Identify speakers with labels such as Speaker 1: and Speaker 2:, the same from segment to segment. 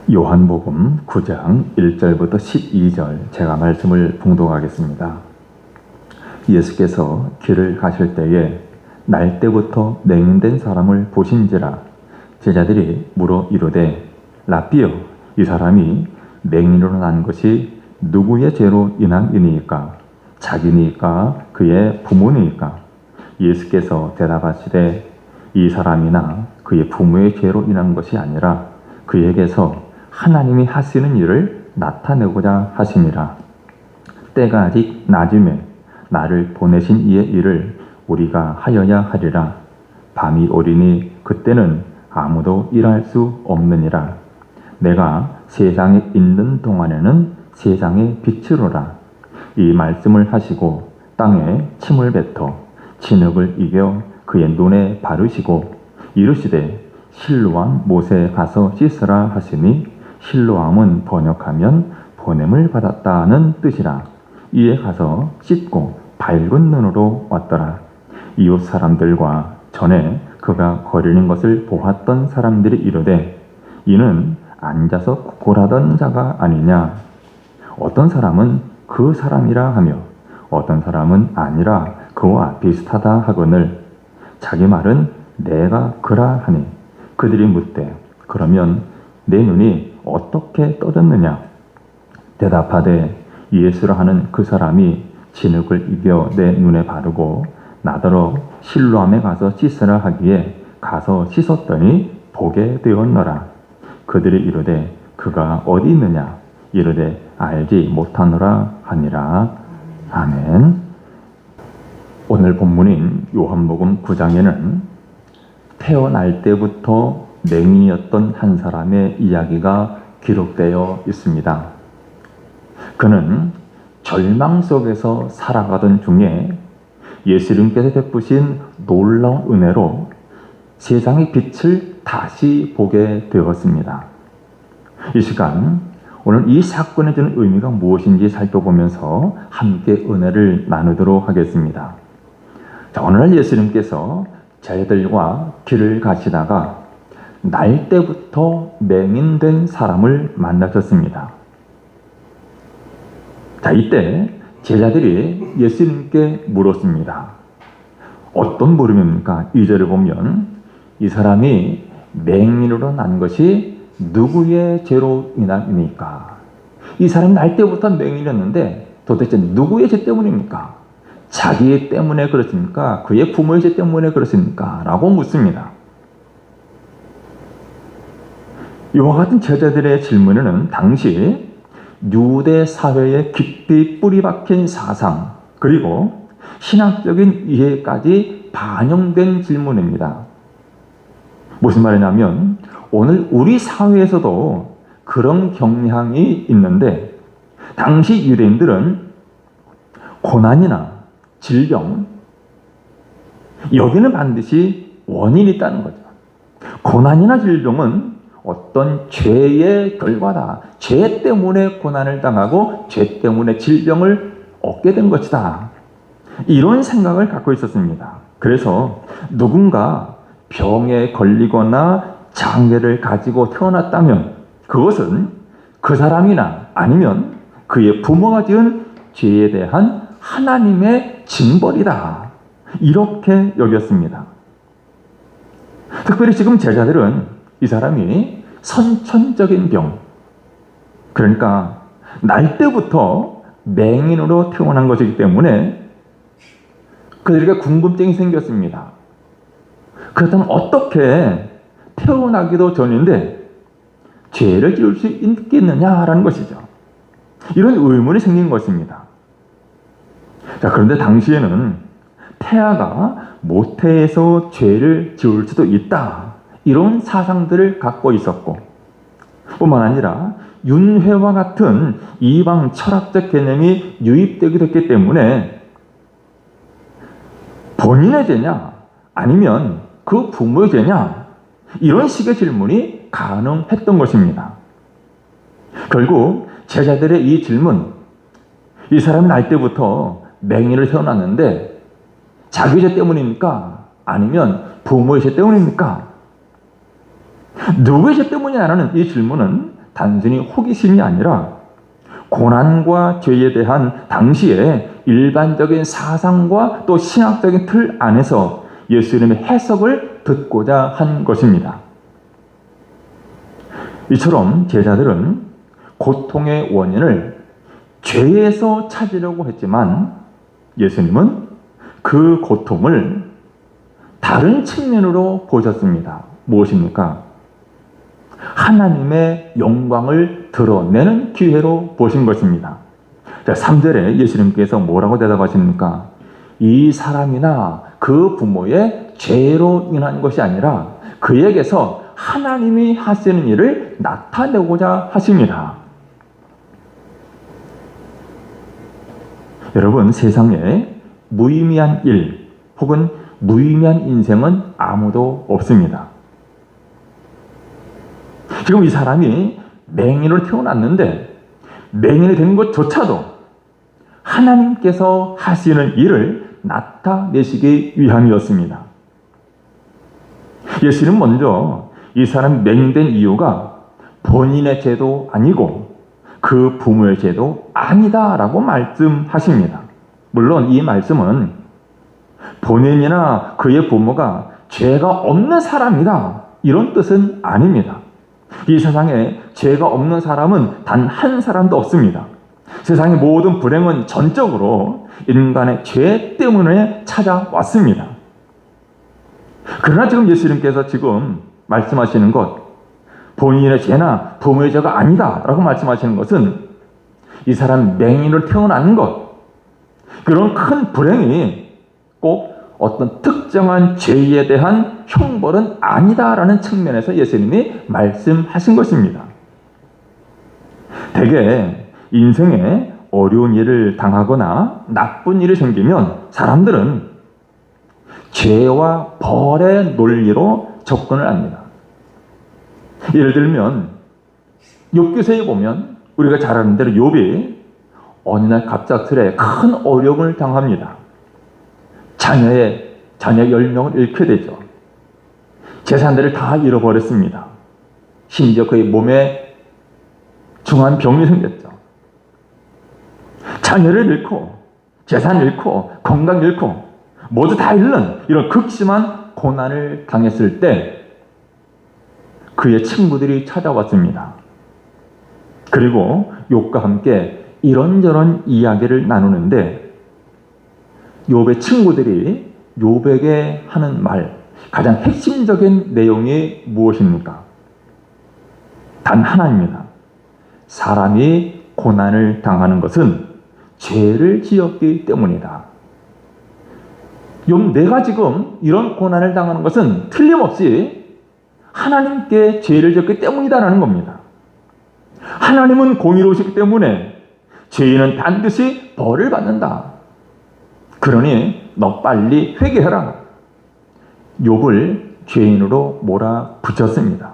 Speaker 1: 요한복음 9장 1절부터 12절 제가 말씀을 봉독하겠습니다. 예수께서 길을 가실 때에 날 때부터 맹인된 사람을 보신지라. 제자들이 물어 이르되 라삐여, 이 사람이 맹인으로 난 것이 누구의 죄로 인함이니이까? 자기니까 그의 부모니까? 예수께서 대답하시되 이 사람이나 그의 부모의 죄로 인한 것이 아니라 그에게서 하나님이 하시는 일을 나타내고자 하심이라. 때가 아직 낮음에 나를 보내신 이의 일을 우리가 하여야 하리라. 밤이 오리니 그때는 아무도 일할 수 없느니라. 내가 세상에 있는 동안에는 세상의 빛이로라. 이 말씀을 하시고 땅에 침을 뱉어 진흙을 이겨 그의 눈에 바르시고 이르시되 실로암 못에 가서 씻으라 하시니, 실로암은 번역하면 보냄을 받았다는 뜻이라. 이에 가서 씻고 밝은 눈으로 왔더라. 이웃 사람들과 전에 그가 거리는 것을 보았던 사람들이 이르되 이는 앉아서 구걸하던 자가 아니냐. 어떤 사람은 그 사람이라 하며 어떤 사람은 아니라 그와 비슷하다 하거늘 자기 말은 내가 그라 하니, 그들이 묻되 그러면 내 눈이 어떻게 떠졌느냐. 대답하되 예수라 하는 그 사람이 진흙을 이겨 내 눈에 바르고 나더러 실로암에 가서 씻으라 하기에 가서 씻었더니 보게 되었노라. 그들이 이르되 그가 어디 있느냐. 이르되 알지 못하노라 하니라. 아멘. 오늘 본문인 요한복음 9장에는 태어날 때부터 맹인이었던 한 사람의 이야기가 기록되어 있습니다. 그는 절망 속에서 살아가던 중에 예수님께서 베푸신 놀라운 은혜로 세상의 빛을 다시 보게 되었습니다. 이 시간 오늘 이 사건에 주는 의미가 무엇인지 살펴보면서 함께 은혜를 나누도록 하겠습니다. 자, 오늘날 예수님께서 제자들과 길을 가시다가 날 때부터 맹인된 사람을 만나셨습니다. 자, 이때 제자들이 예수님께 물었습니다. 어떤 물음입니까? 2절을 보면 이 사람이 맹인으로 난 것이 누구의 죄로 인함이니까? 이 사람이 날 때부터 맹인이었는데 도대체 누구의 죄 때문입니까? 자기 때문에 그렇습니까? 그의 부모의 죄 때문에 그렇습니까? 라고 묻습니다. 이와 같은 제자들의 질문에는 당시 유대 사회에 깊이 뿌리 박힌 사상 그리고 신학적인 이해까지 반영된 질문입니다. 무슨 말이냐면 오늘 우리 사회에서도 그런 경향이 있는데 당시 유대인들은 고난이나 질병, 여기는 반드시 원인이 있다는 거죠. 고난이나 질병은 어떤 죄의 결과다. 죄 때문에 고난을 당하고 죄 때문에 질병을 얻게 된 것이다. 이런 생각을 갖고 있었습니다. 그래서 누군가 병에 걸리거나 장애를 가지고 태어났다면 그것은 그 사람이나 아니면 그의 부모가 지은 죄에 대한 하나님의 징벌이다. 이렇게 여겼습니다. 특별히 지금 제자들은 이 사람이 선천적인 병, 그러니까 날 때부터 맹인으로 태어난 것이기 때문에 그들에게 궁금증이 생겼습니다. 그렇다면 어떻게 태어나기도 전인데 죄를 지을 수 있겠느냐라는 것이죠. 이런 의문이 생긴 것입니다. 자, 그런데 당시에는 태아가 모태에서 죄를 지을 수도 있다. 이런 사상들을 갖고 있었고 뿐만 아니라 윤회와 같은 이방 철학적 개념이 유입되기도 했기 때문에 본인의 죄냐 아니면 그 부모의 죄냐 이런 식의 질문이 가능했던 것입니다. 결국 제자들의 이 질문, 이 사람이 날 때부터 맹인으로 태어났는데 자기 죄 때문입니까? 아니면 부모의 죄 때문입니까? 누구의 죄 때문이냐는 이 질문은 단순히 호기심이 아니라 고난과 죄에 대한 당시의 일반적인 사상과 또 신학적인 틀 안에서 예수님의 해석을 듣고자 한 것입니다. 이처럼 제자들은 고통의 원인을 죄에서 찾으려고 했지만 예수님은 그 고통을 다른 측면으로 보셨습니다. 무엇입니까? 하나님의 영광을 드러내는 기회로 보신 것입니다. 자, 3절에 예수님께서 뭐라고 대답하십니까? 이 사람이나 그 부모의 죄로 인한 것이 아니라 그에게서 하나님이 하시는 일을 나타내고자 하십니다. 여러분, 세상에 무의미한 일 혹은 무의미한 인생은 아무도 없습니다. 지금 이 사람이 맹인으로 태어났는데 맹인이 된 것조차도 하나님께서 하시는 일을 나타내시기 위함이었습니다. 예수는 먼저 이 사람이 맹인된 이유가 본인의 죄도 아니고 그 부모의 죄도 아니다라고 말씀하십니다. 물론 이 말씀은 본인이나 그의 부모가 죄가 없는 사람이다 이런 뜻은 아닙니다. 이 세상에 죄가 없는 사람은 단 한 사람도 없습니다. 세상의 모든 불행은 전적으로 인간의 죄 때문에 찾아왔습니다. 그러나 지금 예수님께서 지금 말씀하시는 것, 본인의 죄나 부모의 죄가 아니다 라고 말씀하시는 것은 이 사람 맹인으로 태어난 것, 그런 큰 불행이 꼭 어떤 특정한 죄에 대한 형벌은 아니다라는 측면에서 예수님이 말씀하신 것입니다. 대개 인생에 어려운 일을 당하거나 나쁜 일이 생기면 사람들은 죄와 벌의 논리로 접근을 합니다. 예를 들면 욥기서에 보면 우리가 잘 아는 대로 욥이 어느 날 갑작스레 큰 어려움을 당합니다. 자녀 10명을 잃게 되죠. 재산들을 다 잃어버렸습니다. 심지어 그의 몸에 중한 병이 생겼죠. 자녀를 잃고 재산을 잃고 건강 잃고 모두 다 잃는 이런 극심한 고난을 당했을 때 그의 친구들이 찾아왔습니다. 그리고 욥과 함께 이런저런 이야기를 나누는데 욥의 친구들이 욥에게 하는 말, 가장 핵심적인 내용이 무엇입니까? 단 하나입니다. 사람이 고난을 당하는 것은 죄를 지었기 때문이다. 욥, 내가 지금 이런 고난을 당하는 것은 틀림없이 하나님께 죄를 지었기 때문이다라는 겁니다. 하나님은 공의로우시기 때문에 죄인은 반드시 벌을 받는다. 그러니 너 빨리 회개해라. 욥을 죄인으로 몰아붙였습니다.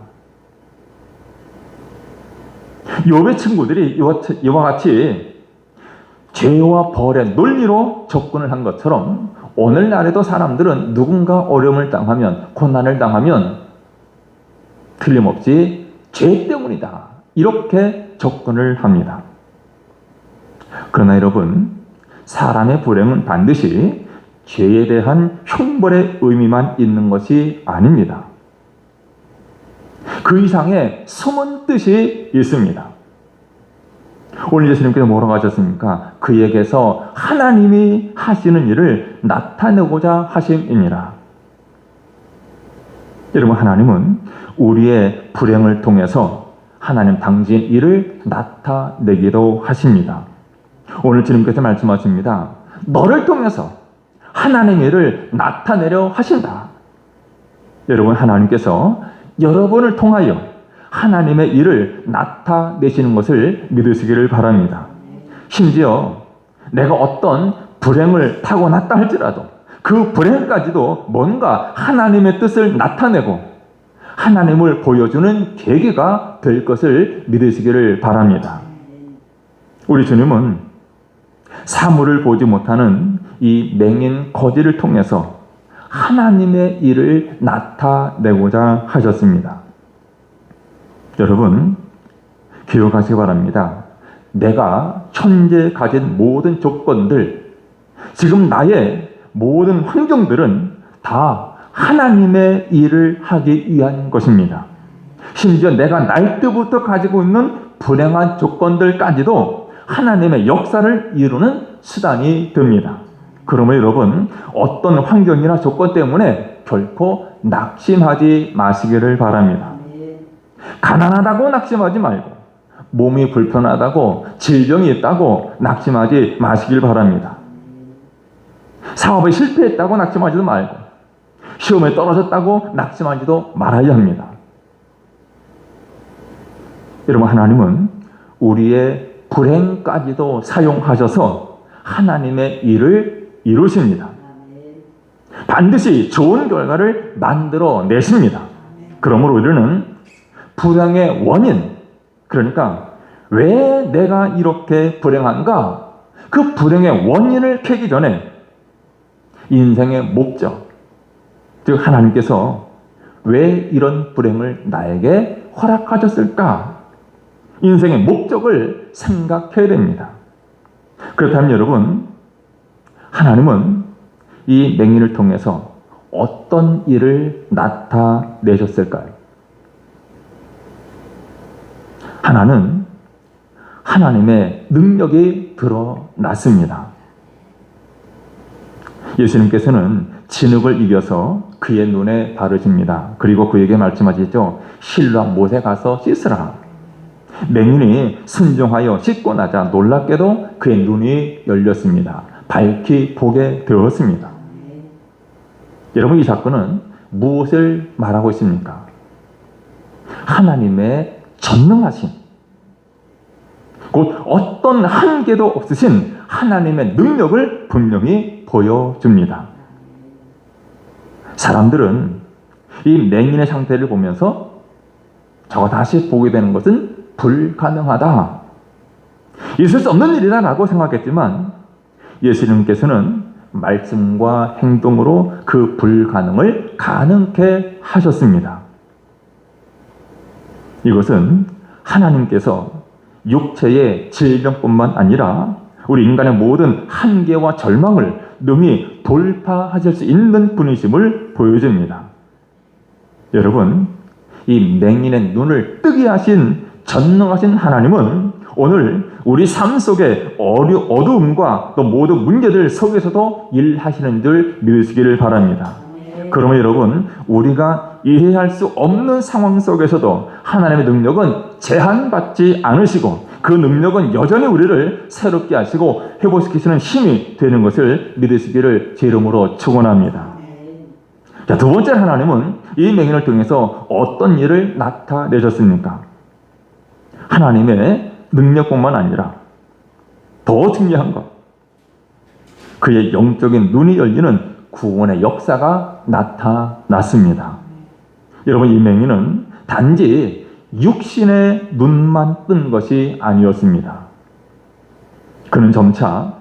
Speaker 1: 욥의 친구들이 이와 같이 죄와 벌의 논리로 접근을 한 것처럼 오늘날에도 사람들은 누군가 어려움을 당하면, 고난을 당하면 틀림없이 죄 때문이다 이렇게 접근을 합니다. 그러나 여러분, 사람의 불행은 반드시 죄에 대한 형벌의 의미만 있는 것이 아닙니다. 그 이상의 숨은 뜻이 있습니다. 오늘 예수님께서 뭐라고 하셨습니까? 그에게서 하나님이 하시는 일을 나타내고자 하심이니라. 여러분, 하나님은 우리의 불행을 통해서 하나님 당신 일을 나타내기도 하십니다. 오늘 주님께서 말씀하십니다. 너를 통해서 하나님의 일을 나타내려 하신다. 여러분, 하나님께서 여러분을 통하여 하나님의 일을 나타내시는 것을 믿으시기를 바랍니다. 심지어 내가 어떤 불행을 타고났다 할지라도 그 불행까지도 뭔가 하나님의 뜻을 나타내고 하나님을 보여주는 계기가 될 것을 믿으시기를 바랍니다. 우리 주님은 사물을 보지 못하는 이 맹인 거지를 통해서 하나님의 일을 나타내고자 하셨습니다. 여러분, 기억하시기 바랍니다. 내가 현재 가진 모든 조건들, 지금 나의 모든 환경들은 다 하나님의 일을 하기 위한 것입니다. 심지어 내가 날 때부터 가지고 있는 불행한 조건들까지도 하나님의 역사를 이루는 수단이 됩니다. 그러면 여러분, 어떤 환경이나 조건 때문에 결코 낙심하지 마시기를 바랍니다. 가난하다고 낙심하지 말고, 몸이 불편하다고, 질병이 있다고 낙심하지 마시길 바랍니다. 사업에 실패했다고 낙심하지도 말고, 시험에 떨어졌다고 낙심하지도 말아야 합니다. 여러분, 하나님은 우리의 불행까지도 사용하셔서 하나님의 일을 이루십니다. 반드시 좋은 결과를 만들어 내십니다. 그러므로 우리는 불행의 원인, 그러니까 왜 내가 이렇게 불행한가? 그 불행의 원인을 캐기 전에 인생의 목적, 즉 하나님께서 왜 이런 불행을 나에게 허락하셨을까? 인생의 목적을 생각해야 됩니다. 그렇다면 여러분, 하나님은 이 맹인을 통해서 어떤 일을 나타내셨을까요? 하나는 하나님의 능력이 드러났습니다. 예수님께서는 진흙을 이겨서 그의 눈에 바르십니다. 그리고 그에게 말씀하시죠. 실로암 못에 가서 씻으라. 맹인이 순종하여 씻고 나자 놀랍게도 그의 눈이 열렸습니다. 밝히 보게 되었습니다. 여러분, 이 사건은 무엇을 말하고 있습니까? 하나님의 전능하심, 곧 어떤 한계도 없으신 하나님의 능력을 분명히 보여줍니다. 사람들은 이 맹인의 상태를 보면서 저거 다시 보게 되는 것은 불가능하다, 있을 수 없는 일이다 라고 생각했지만 예수님께서는 말씀과 행동으로 그 불가능을 가능케 하셨습니다. 이것은 하나님께서 육체의 질병뿐만 아니라 우리 인간의 모든 한계와 절망을 능히 돌파하실 수 있는 분이심을 보여줍니다. 여러분, 이 맹인의 눈을 뜨게 하신 전능하신 하나님은 오늘 우리 삶 속에 어두움과 또 모든 문제들 속에서도 일하시는 줄 믿으시기를 바랍니다. 그러면 여러분, 우리가 이해할 수 없는 상황 속에서도 하나님의 능력은 제한받지 않으시고 그 능력은 여전히 우리를 새롭게 하시고 회복시키시는 힘이 되는 것을 믿으시기를 제 이름으로 축원합니다. 자, 두 번째, 하나님은 이 맹인을 통해서 어떤 일을 나타내셨습니까? 하나님의 능력뿐만 아니라 더 중요한 것, 그의 영적인 눈이 열리는 구원의 역사가 나타났습니다. 여러분, 이 맹인은 단지 육신의 눈만 뜬 것이 아니었습니다. 그는 점차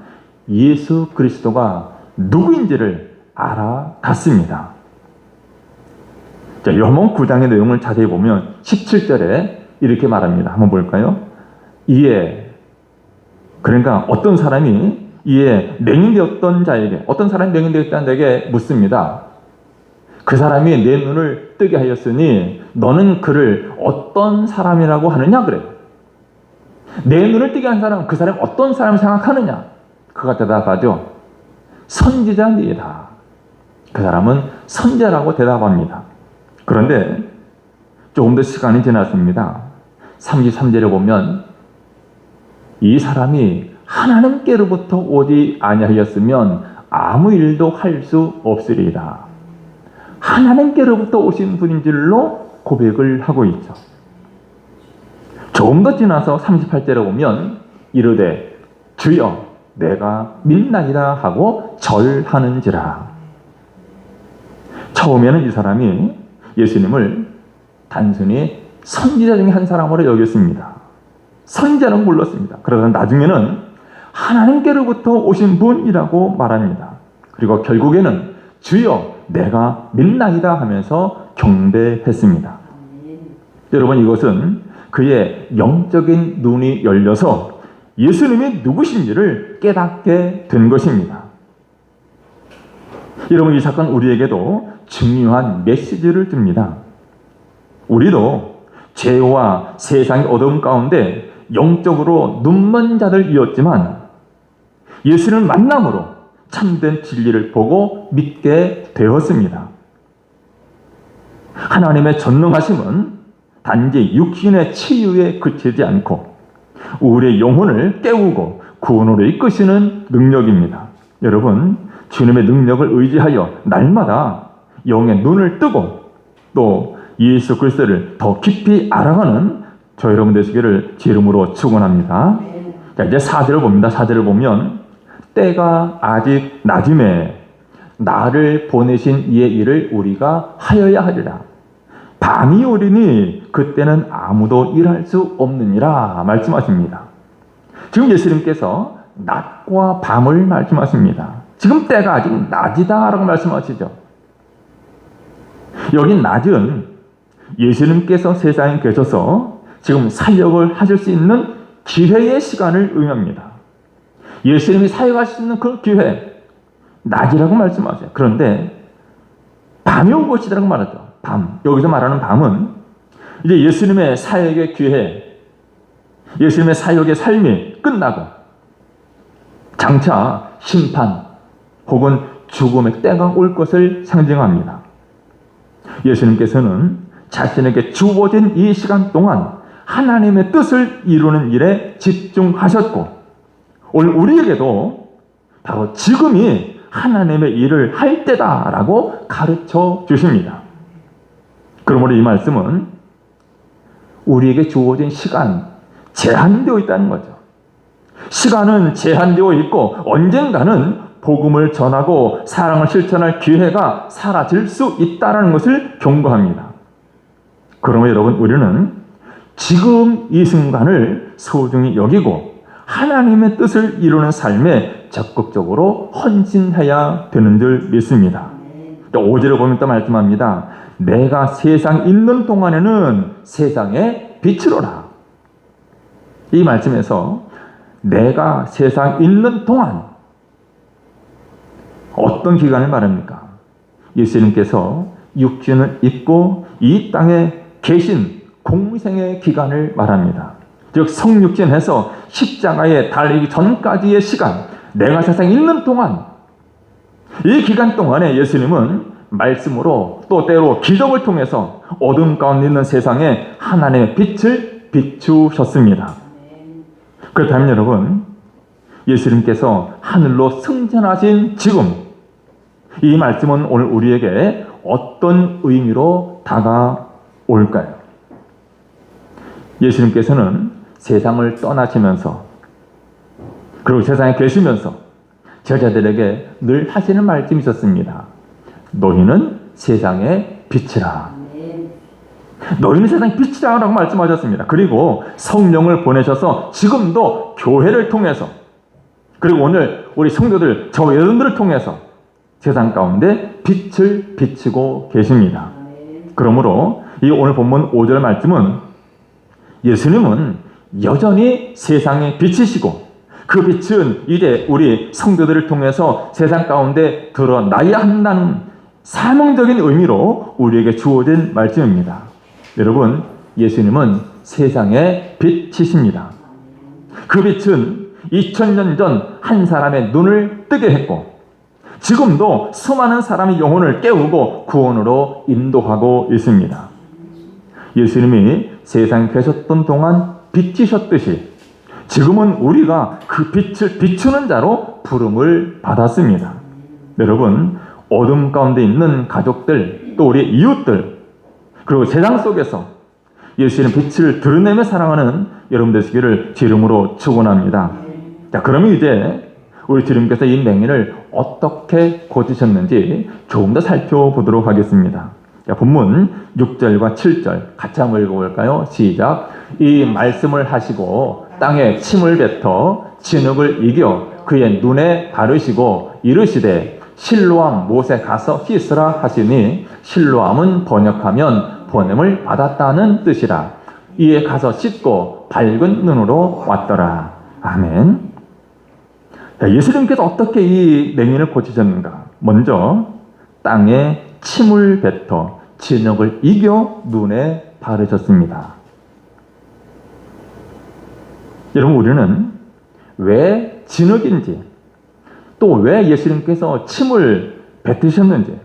Speaker 1: 예수 그리스도가 누구인지를 알아갔습니다. 자, 요한복음 9장의 내용을 자세히 보면 17절에 이렇게 말합니다. 한번 볼까요? 이에, 그러니까 어떤 사람이 이에 맹인되었던 자에게, 어떤 사람이 맹인되었다는 자에게 묻습니다. 그 사람이 내 눈을 뜨게 하였으니 너는 그를 어떤 사람이라고 하느냐? 그래요. 내 눈을 뜨게 한 사람은 그 사람이 어떤 사람을 생각하느냐? 그가 대답하죠. 선지자입니다. 그 사람은 선지자라고 대답합니다. 그런데 조금 더 시간이 지났습니다. 33절에 보면 이 사람이 하나님께로부터 오지 아니하였으면 아무 일도 할 수 없으리이다. 하나님께로부터 오신 분인 줄로 고백을 하고 있죠. 조금 더 지나서 38절에 보면 이르되 주여 내가 믿나이다 하고 절하는지라. 처음에는 이 사람이 예수님을 단순히 선지자 중에 한 사람으로 여겼습니다. 선지자는 몰랐습니다. 그러다 나중에는 하나님께로부터 오신 분이라고 말합니다. 그리고 결국에는 주여 내가 믿나이다 하면서 경배했습니다. 여러분, 이것은 그의 영적인 눈이 열려서 예수님이 누구신지를 깨닫게 된 것입니다. 여러분, 이 사건 우리에게도 중요한 메시지를 줍니다. 우리도 죄와 세상의 어두움 가운데 영적으로 눈먼 자들이었지만 예수를 만남으로 참된 진리를 보고 믿게 되었습니다. 하나님의 전능하심은 단지 육신의 치유에 그치지 않고 우리의 영혼을 깨우고 구원으로 이끄시는 능력입니다. 여러분, 주님의 능력을 의지하여 날마다 영의 눈을 뜨고 또 예수 그리스도를 더 깊이 알아가는 저 여러분 되시기를 제 이름으로 축원합니다. 자, 이제 4절을 봅니다. 4절을 보면 때가 아직 낮음에 나를 보내신 이의 일을 우리가 하여야 하리라. 밤이 오리니 그때는 아무도 일할 수 없느니라 말씀하십니다. 지금 예수님께서 낮과 밤을 말씀하십니다. 지금 때가 아직 낮이다라고 말씀하시죠. 여기 낮은 예수님께서 세상에 계셔서 지금 사역을 하실 수 있는 기회의 시간을 의미합니다. 예수님이 사역하실 수 있는 그 기회, 낮이라고 말씀하세요. 그런데 밤이 온 것이라고 말하죠. 밤. 여기서 말하는 밤은 이제 예수님의 사역의 기회, 예수님의 사역의 삶이 끝나고 장차 심판 혹은 죽음의 때가 올 것을 상징합니다. 예수님께서는 자신에게 주어진 이 시간 동안 하나님의 뜻을 이루는 일에 집중하셨고 오늘 우리에게도 바로 지금이 하나님의 일을 할 때다라고 가르쳐 주십니다. 그러므로 이 말씀은 우리에게 주어진 시간, 제한되어 있다는 거죠. 시간은 제한되어 있고 언젠가는 복음을 전하고 사랑을 실천할 기회가 사라질 수 있다는 것을 경고합니다. 그러면 여러분, 우리는 지금 이 순간을 소중히 여기고 하나님의 뜻을 이루는 삶에 적극적으로 헌신해야 되는 줄 믿습니다. 5절을 보면 또 말씀합니다. 내가 세상 있는 동안에는 세상의 빛이로라. 이 말씀에서 내가 세상 있는 동안, 어떤 기간을 말합니까? 예수님께서 육신을 입고 이 땅에 계신 공생의 기간을 말합니다. 즉 성육신해서 십자가에 달리기 전까지의 시간, 내가 세상에 있는 동안, 이 기간 동안에 예수님은 말씀으로 또 때로 기적을 통해서 어둠 가운데 있는 세상에 하나님의 빛을 비추셨습니다. 그렇다면 여러분, 예수님께서 하늘로 승천하신 지금 이 말씀은 오늘 우리에게 어떤 의미로 다가올까요? 예수님께서는 세상을 떠나시면서 그리고 세상에 계시면서 제자들에게 늘 하시는 말씀이 있었습니다. 너희는 세상의 빛이라. 너희는 세상의 빛이라 라고 말씀하셨습니다. 그리고 성령을 보내셔서 지금도 교회를 통해서 그리고 오늘 우리 성도들, 저 여러분들을 통해서 세상 가운데 빛을 비추고 계십니다. 그러므로 이 오늘 본문 5절 말씀은 예수님은 여전히 세상의 빛이시고 그 빛은 이제 우리 성도들을 통해서 세상 가운데 드러나야 한다는 사명적인 의미로 우리에게 주어진 말씀입니다. 여러분, 예수님은 세상의 빛이십니다. 그 빛은 2000년 전 한 사람의 눈을 뜨게 했고 지금도 수많은 사람의 영혼을 깨우고 구원으로 인도하고 있습니다. 예수님이 세상에 계셨던 동안 빛이셨듯이 지금은 우리가 그 빛을 비추는 자로 부름을 받았습니다. 여러분, 어둠 가운데 있는 가족들, 또 우리 이웃들, 그리고 세상 속에서 예수님의 빛을 드러내며 사랑하는 여러분 되시기를 주 이름으로 축원합니다. 자, 그러면 이제 우리 주님께서 이 맹인을 어떻게 고치셨는지 조금 더 살펴보도록 하겠습니다. 자, 본문 6절과 7절 같이 한번 읽어볼까요? 시작. 이 말씀을 하시고 땅에 침을 뱉어 진흙을 이겨 그의 눈에 바르시고 이르시되 실로암 못에 가서 씻으라 하시니 실로암은 번역하면 보냄을 받았다는 뜻이라. 이에 가서 씻고 밝은 눈으로 왔더라. 아멘. 예수님께서 어떻게 이 맹인을 고치셨는가? 먼저 땅에 침을 뱉어 진흙을 이겨 눈에 바르셨습니다. 여러분, 우리는 왜 진흙인지, 또 왜 예수님께서 침을 뱉으셨는지,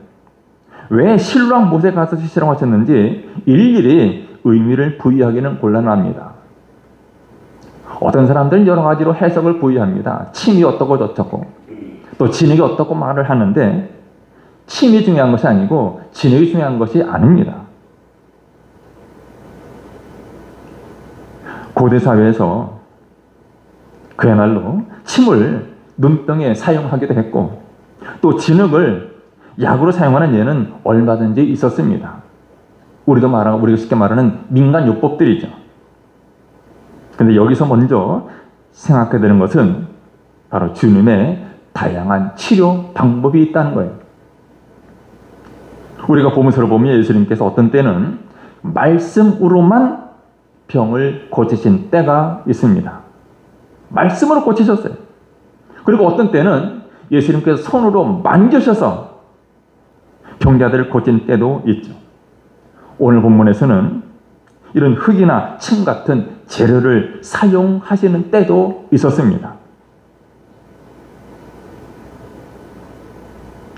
Speaker 1: 왜 실로암 못에 가서 씻으라고 하셨는지 일일이 의미를 부여하기는 곤란합니다. 어떤 사람들은 여러 가지로 해석을 부여합니다. 침이 어떻고 저쩌고, 또 진흙이 어떻고 말을 하는데, 침이 중요한 것이 아니고 진흙이 중요한 것이 아닙니다. 고대 사회에서 그야말로 침을 눈병에 사용하기도 했고, 또 진흙을 약으로 사용하는 예는 얼마든지 있었습니다. 우리가 쉽게 말하는 민간 요법들이죠. 근데 여기서 먼저 생각해야 되는 것은 바로 주님의 다양한 치료 방법이 있다는 거예요. 우리가 보면서를 보면 예수님께서 어떤 때는 말씀으로만 병을 고치신 때가 있습니다. 말씀으로 고치셨어요. 그리고 어떤 때는 예수님께서 손으로 만지셔서 병자들을 고친 때도 있죠. 오늘 본문에서는 이런 흙이나 침 같은 재료를 사용하시는 때도 있었습니다.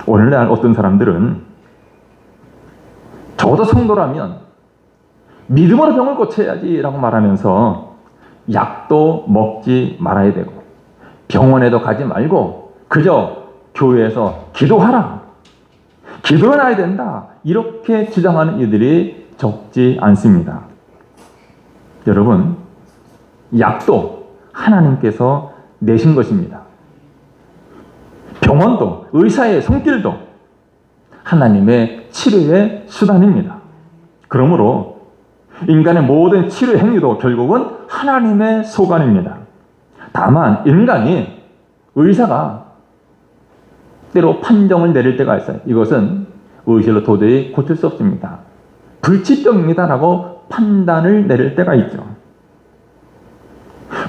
Speaker 1: 오늘날 어떤 사람들은 적어도 성도라면 믿음으로 병을 고쳐야지라고 말하면서 약도 먹지 말아야 되고 병원에도 가지 말고 그저 교회에서 기도하라, 기도해놔야 된다, 이렇게 주장하는 이들이 적지 않습니다. 여러분, 약도 하나님께서 내신 것입니다. 병원도, 의사의 손길도 하나님의 치료의 수단입니다. 그러므로 인간의 모든 치료 행위도 결국은 하나님의 소관입니다. 다만 인간이, 의사가 때로 판정을 내릴 때가 있어요. 이것은 의실로 도저히 고칠 수 없습니다. 불치병입니다라고 판단을 내릴 때가 있죠.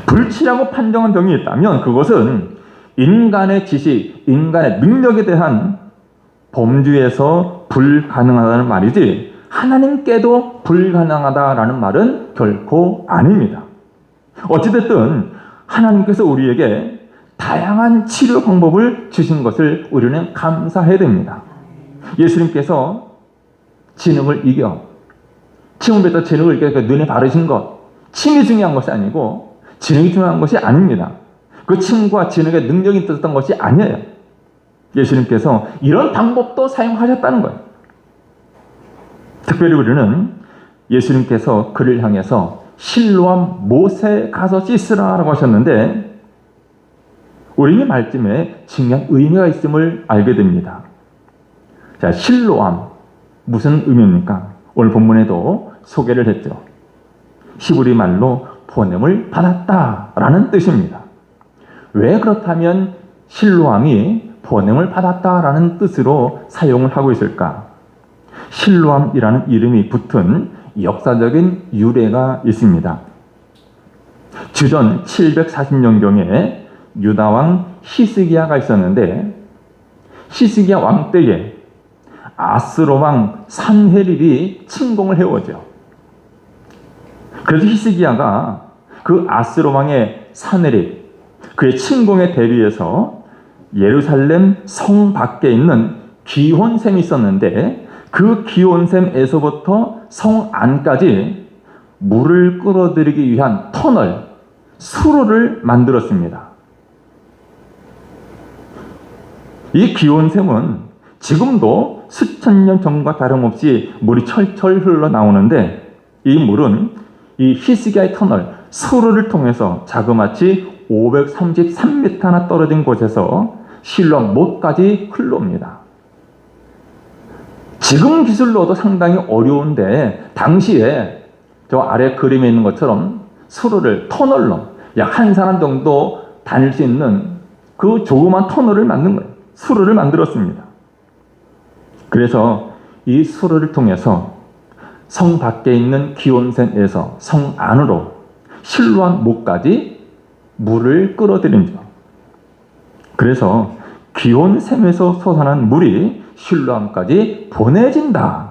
Speaker 1: 불치라고 판정한 병이 있다면 그것은 인간의 지식, 인간의 능력에 대한 범주에서 불가능하다는 말이지 하나님께도 불가능하다라는 말은 결코 아닙니다. 어찌됐든 하나님께서 우리에게 다양한 치료 방법을 주신 것을 우리는 감사해야 됩니다. 예수님께서 진흙을 이겨, 침을 뱉어 진흙을 이겨 눈에 바르신 것, 침이 중요한 것이 아니고 진흙이 중요한 것이 아닙니다. 그 침과 진흙의 능력이 있었던 것이 아니에요. 예수님께서 이런 방법도 사용하셨다는 거예요. 특별히 우리는 예수님께서 그를 향해서 실로암 못에 가서 씻으라라고 하셨는데 우리 말씀에 중요한 의미가 있음을 알게 됩니다. 자, 실로암, 무슨 의미입니까? 오늘 본문에도 소개를 했죠. 히브리 말로 보냄을 받았다라는 뜻입니다. 왜 그렇다면 실로암이 보냄을 받았다라는 뜻으로 사용을 하고 있을까? 실로암이라는 이름이 붙은 역사적인 유래가 있습니다. 주전 740년경에 유다왕 히스기야가 있었는데 히스기야 왕 때에 아스로 왕 산헤립이 침공을 해오죠. 그래서 히스기야가 그 아스로 왕의 산헤립, 그의 침공에 대비해서 예루살렘 성 밖에 있는 기혼샘이 있었는데 그 기혼샘에서부터 성 안까지 물을 끌어들이기 위한 터널, 수로를 만들었습니다. 이 기혼샘은 지금도 수천 년 전과 다름없이 물이 철철 흘러나오는데 이 물은 이 히스기야의 터널, 수로를 통해서 자그마치 533m나 떨어진 곳에서 실로암 못까지 흘러옵니다. 지금 기술로도 상당히 어려운데 당시에 저 아래 그림에 있는 것처럼 수로를 터널로 약 한 사람 정도 다닐 수 있는 그 조그만 터널을 만든 거예요. 수로를 만들었습니다. 그래서 이 수로를 통해서 성 밖에 있는 기온샘에서 성 안으로 실로암 못까지 물을 끌어들입니다. 그래서 기온샘에서 솟아난 물이 실로암까지 보내진다.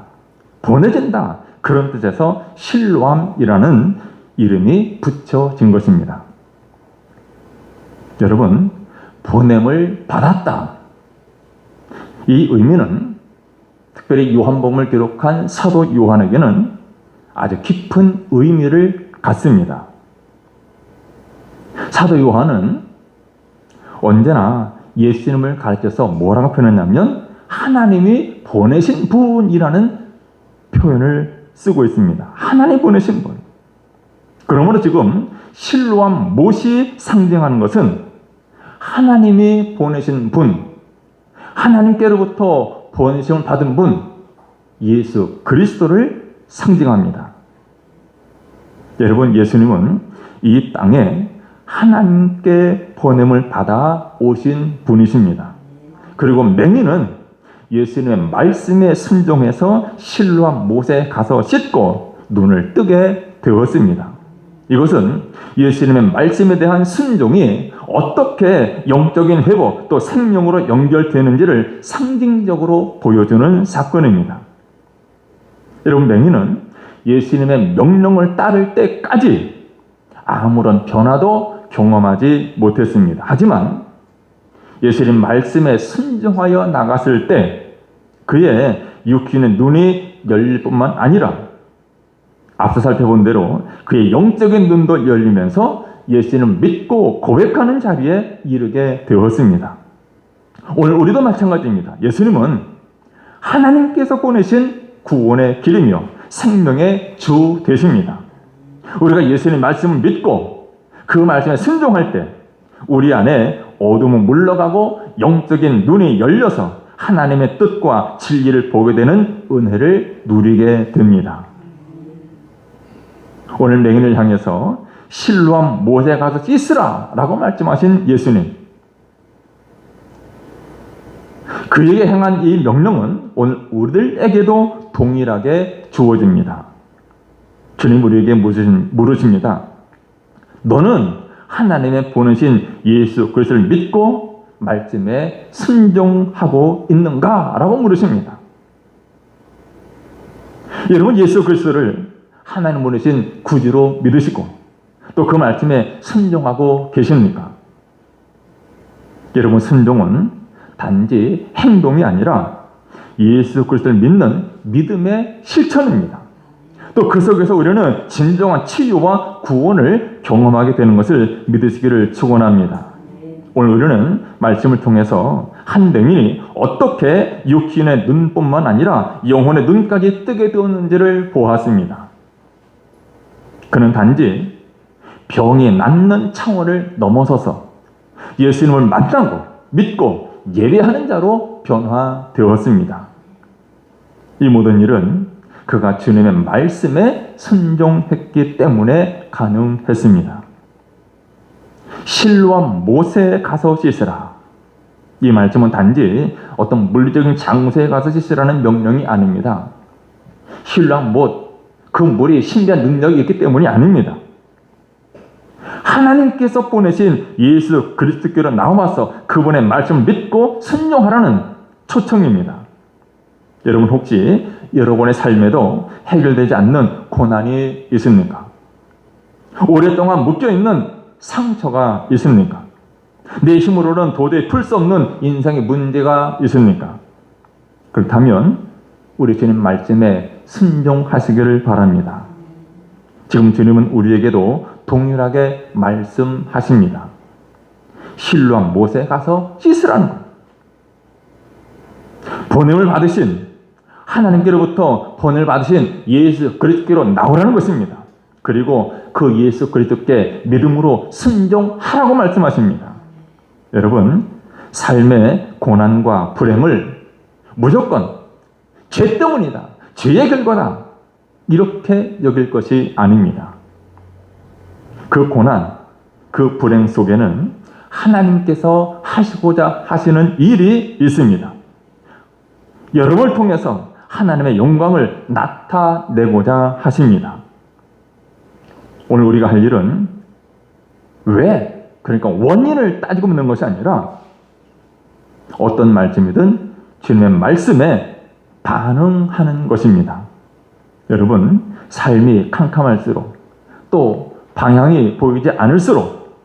Speaker 1: 그런 뜻에서 실로암이라는 이름이 붙여진 것입니다. 여러분, 보냄을 받았다. 이 의미는 특별히 요한복음을 기록한 사도 요한에게는 아주 깊은 의미를 갖습니다. 사도 요한은 언제나 예수님을 가르쳐서 뭐라고 표현했냐면 하나님이 보내신 분이라는 표현을 쓰고 있습니다. 하나님 보내신 분. 그러므로 지금 실로암 못이 상징하는 것은 하나님이 보내신 분, 하나님께로부터 보내심을 받은 분, 예수 그리스도를 상징합니다. 여러분, 예수님은 이 땅에 하나님께 보냄을 받아 오신 분이십니다. 그리고 맹인은 예수님의 말씀에 순종해서 실로암 못에 가서 씻고 눈을 뜨게 되었습니다. 이것은 예수님의 말씀에 대한 순종이 어떻게 영적인 회복 또 생명으로 연결되는지를 상징적으로 보여주는 사건입니다. 여러분, 맹인은 예수님의 명령을 따를 때까지 아무런 변화도 경험하지 못했습니다. 하지만 예수님 말씀에 순종하여 나갔을 때 그의 육신의 눈이 열릴 뿐만 아니라 앞서 살펴본 대로 그의 영적인 눈도 열리면서 예수님을 믿고 고백하는 자리에 이르게 되었습니다. 오늘 우리도 마찬가지입니다. 예수님은 하나님께서 보내신 구원의 길이며 생명의 주 되십니다. 우리가 예수님 말씀을 믿고 그 말씀에 순종할 때 우리 안에 어둠은 물러가고 영적인 눈이 열려서 하나님의 뜻과 진리를 보게 되는 은혜를 누리게 됩니다. 오늘 맹인을 향해서 실로암 못에 가서 씻으라 라고 말씀하신 예수님, 그에게 행한 이 명령은 오늘 우리들에게도 동일하게 주어집니다. 주님 우리에게 물으십니다. 너는 하나님의 보내신 예수 그리스도를 믿고 말씀에 순종하고 있는가? 라고 물으십니다. 여러분, 예수 그리스도를 하나님 보내신 구주로 믿으시고 또 그 말씀에 순종하고 계십니까? 여러분, 순종은 단지 행동이 아니라 예수 그리스도를 믿는 믿음의 실천입니다. 또 그 속에서 우리는 진정한 치유와 구원을 경험하게 되는 것을 믿으시기를 축원합니다. 오늘 우리는 말씀을 통해서 한 맹인이 어떻게 육신의 눈뿐만 아니라 영혼의 눈까지 뜨게 되었는지를 보았습니다. 그는 단지 병이 낫는 차원을 넘어서서 예수님을 만나고 믿고 예배하는 자로 변화되었습니다. 이 모든 일은 그가 주님의 말씀에 순종했기 때문에 가능했습니다. 실로암 못에 가서 씻으라. 이 말씀은 단지 어떤 물리적인 장소에 가서 씻으라는 명령이 아닙니다. 실로암 못, 그 물이 신비한 능력이 있기 때문이 아닙니다. 하나님께서 보내신 예수 그리스도께로 나와서 그분의 말씀을 믿고 순종하라는 초청입니다. 여러분, 혹시 여러분의 삶에도 해결되지 않는 고난이 있습니까? 오랫동안 묶여있는 상처가 있습니까? 내 힘으로는 도저히 풀 수 없는 인생의 문제가 있습니까? 그렇다면 우리 주님 말씀에 순종하시기를 바랍니다. 지금 주님은 우리에게도 동일하게 말씀하십니다. 실로암 못에 가서 씻으라는 것. 보냄을 받으신 하나님께로부터 번을 받으신 예수 그리스도께로 나오라는 것입니다. 그리고 그 예수 그리스도께 믿음으로 순종하라고 말씀하십니다. 여러분, 삶의 고난과 불행을 무조건 죄 때문이다, 죄의 결과다, 이렇게 여길 것이 아닙니다. 그 고난, 그 불행 속에는 하나님께서 하시고자 하시는 일이 있습니다. 여러분을 통해서 하나님의 영광을 나타내고자 하십니다. 오늘 우리가 할 일은 왜, 그러니까 원인을 따지고 묻는 것이 아니라 어떤 말씀이든 주님의 말씀에 반응하는 것입니다. 여러분, 삶이 캄캄할수록 또 방향이 보이지 않을수록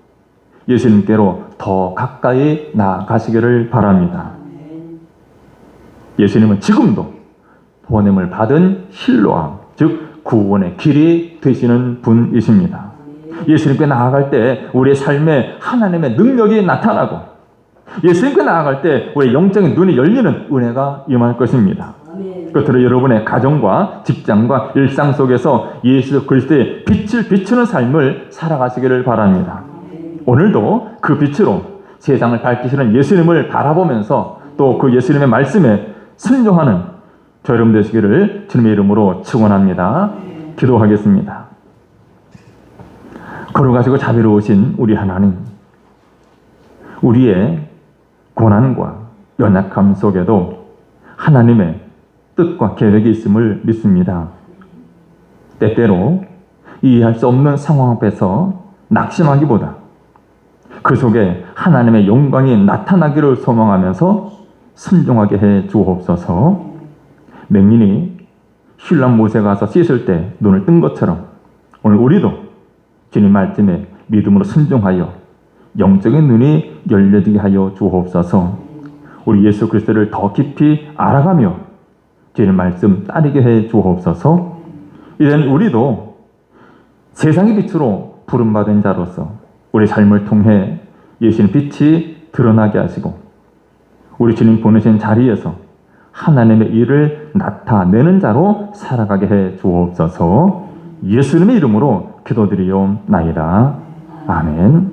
Speaker 1: 예수님께로 더 가까이 나아가시기를 바랍니다. 예수님은 지금도 보냄을 받은 실로암, 즉 구원의 길이 되시는 분이십니다. 예수님께 나아갈 때 우리의 삶에 하나님의 능력이 나타나고 예수님께 나아갈 때 우리의 영적인 눈이 열리는 은혜가 임할 것입니다. 끝으로 여러분의 가정과 직장과 일상 속에서 예수 그리스도의 빛을 비추는 삶을 살아가시기를 바랍니다. 오늘도 그 빛으로 세상을 밝히시는 예수님을 바라보면서 또 그 예수님의 말씀에 순종하는 저 여러분 되시기를 주님의 이름으로 축원합니다. 기도하겠습니다. 걸어가시고 자비로우신 우리 하나님, 우리의 고난과 연약함 속에도 하나님의 뜻과 계획이 있음을 믿습니다. 때때로 이해할 수 없는 상황 앞에서 낙심하기보다 그 속에 하나님의 영광이 나타나기를 소망하면서 순종하게 해 주옵소서. 맹인이 신랑 모세가 가서 씻을 때 눈을 뜬 것처럼 오늘 우리도 주님 말씀에 믿음으로 순종하여 영적인 눈이 열려지게 하여 주옵소서. 우리 예수 그리스도를 더 깊이 알아가며 주님 말씀 따르게 해 주옵소서. 이젠 우리도 세상의 빛으로 부름받은 자로서 우리 삶을 통해 예수님 빛이 드러나게 하시고 우리 주님 보내신 자리에서 하나님의 일을 나타내는 자로 살아가게 해 주옵소서. 예수님의 이름으로 기도드리옵나이다. 아멘.